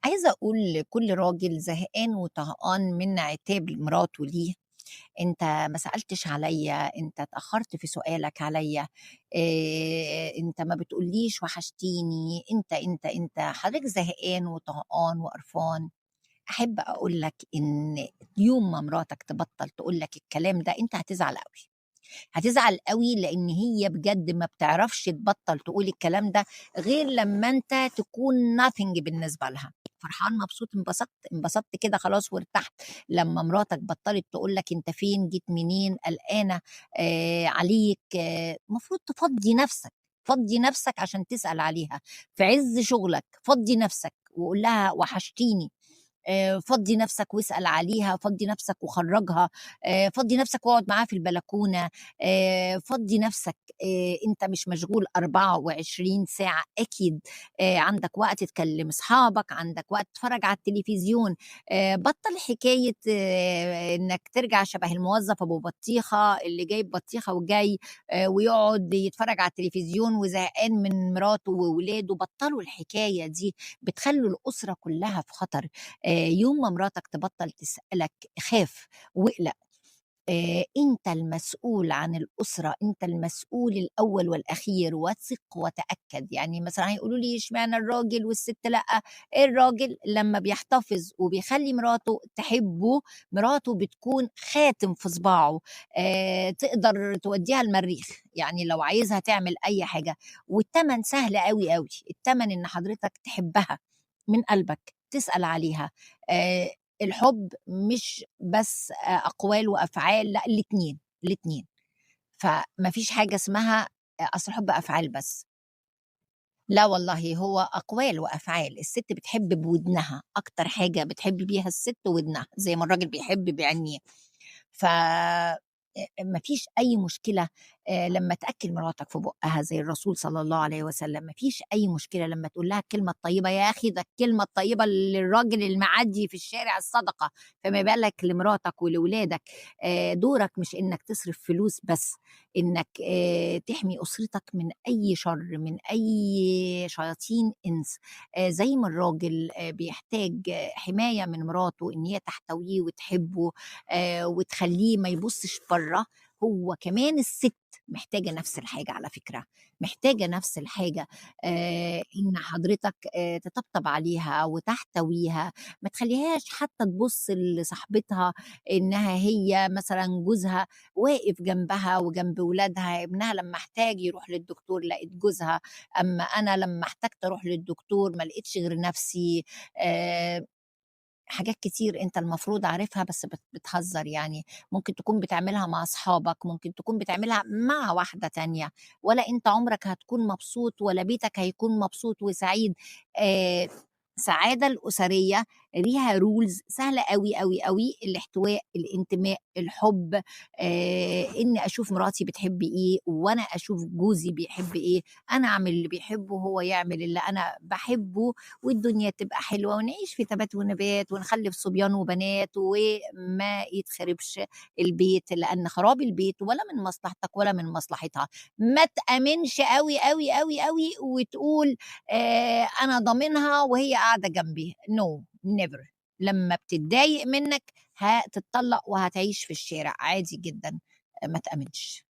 عايزة أقول لكل راجل زهقان وطهقان من عتاب مراته ليه: أنت ما سألتش عليا، أنت اتأخرت في سؤالك عليا، أنت ما بتقوليش وحشتيني، أنت حضرتك زهقان وطهقان وقرفان. أحب أقول لك إن يوم ما مراتك تبطل تقول لك الكلام ده أنت هتزعل قوي، هتزعل قوي، لان هي بجد ما بتعرفش تبطل تقول الكلام ده غير لما انت تكون nothing بالنسبه لها. فرحان مبسوط انبسطت كده خلاص وارتحت لما مراتك بطلت تقول لك انت فين، جيت منين، قلقانه عليك. المفروض تفضي نفسك، فضي نفسك عشان تسأل عليها في عز شغلك. فضي نفسك وقول لها وحشتيني. فضي نفسك واسأل عليها، فضي نفسك وخرجها، فضي نفسك واقعد معاها في البلكونة. فضي نفسك. انت مش مشغول 24 ساعة اكيد. عندك وقت تكلم اصحابك، عندك وقت تتفرج على التلفزيون. بطل حكاية انك ترجع شبه الموظف ابو بطيخة اللي جايب بطيخة وجاي ويقعد يتفرج على التلفزيون وزهقان من مراته وولاده. بطلوا الحكاية دي، بتخلوا الأسرة كلها في خطر. يوم ما مراتك تبطل تسألك خاف واقلق. انت المسؤول عن الأسرة، انت المسؤول الأول والأخير، وثق وتأكد. يعني مثلا هيقولوا لي اشمعنى الراجل والست لأ؟ الراجل لما بيحتفظ وبيخلي مراته تحبه، مراته بتكون خاتم في صباعه. تقدر توديها المريخ يعني لو عايزها تعمل أي حاجة. والتمن سهل قوي قوي، التمن إن حضرتك تحبها من قلبك، تسأل عليها. آه الحب مش بس أقوال وأفعال، لأ الاتنين، الاتنين. فما فيش حاجة اسمها أصل الحب أفعال بس. لا والله، هو أقوال وأفعال. الست بتحب بودنها، أكتر حاجة بتحب بيها الست ودنها، زي ما الراجل بيحب بعينيه. ف مفيش أي مشكلة لما تأكل مراتك في بقها زي الرسول صلى الله عليه وسلم. مفيش أي مشكلة لما تقول لها الكلمة الطيبة. يا أخي ده الكلمة الطيبة للراجل المعدي في الشارع الصدقة، فما بالك لمراتك ولولادك. دورك مش إنك تصرف فلوس بس، إنك تحمي أسرتك من أي شر، من أي شياطين إنس. زي ما الراجل بيحتاج حماية من مراته، إن هي تحتويه وتحبه وتخليه ما يبصش بره. هو كمان الست محتاجة نفس الحاجة على فكرة، محتاجة نفس الحاجة. إن حضرتك تطبطب عليها وتحتويها، ما تخليهاش حتى تبص لصاحبتها إنها هي مثلا جوزها واقف جنبها وجنب ولادها. ابنها لما احتاج يروح للدكتور لقيت جوزها، أما أنا لما احتجت أروح للدكتور ما لقيتش غير نفسي. آه حاجات كتير انت المفروض عارفها بس بتهزر يعني. ممكن تكون بتعملها مع اصحابك، ممكن تكون بتعملها مع واحدة تانية، ولا انت عمرك هتكون مبسوط ولا بيتك هيكون مبسوط وسعيد. آه السعادة الأسرية ليها رولز سهلة قوي قوي قوي: الاحتواء، الانتماء، الحب. إني أشوف مراتي بتحب إيه وأنا أشوف جوزي بيحب إيه، أنا أعمل اللي بيحبه وهو يعمل اللي أنا بحبه، والدنيا تبقى حلوة ونعيش في تبات ونبات ونخلف صبيان وبنات وما يتخربش البيت، لأن خراب البيت ولا من مصلحتك ولا من مصلحتها. ما تأمنش قوي قوي قوي قوي وتقول أنا ضامنها وهي قاعدة جنبي. no never. لما بتتضايق منك هتتطلق وهتعيش في الشارع عادي جدا. ما تأمنش.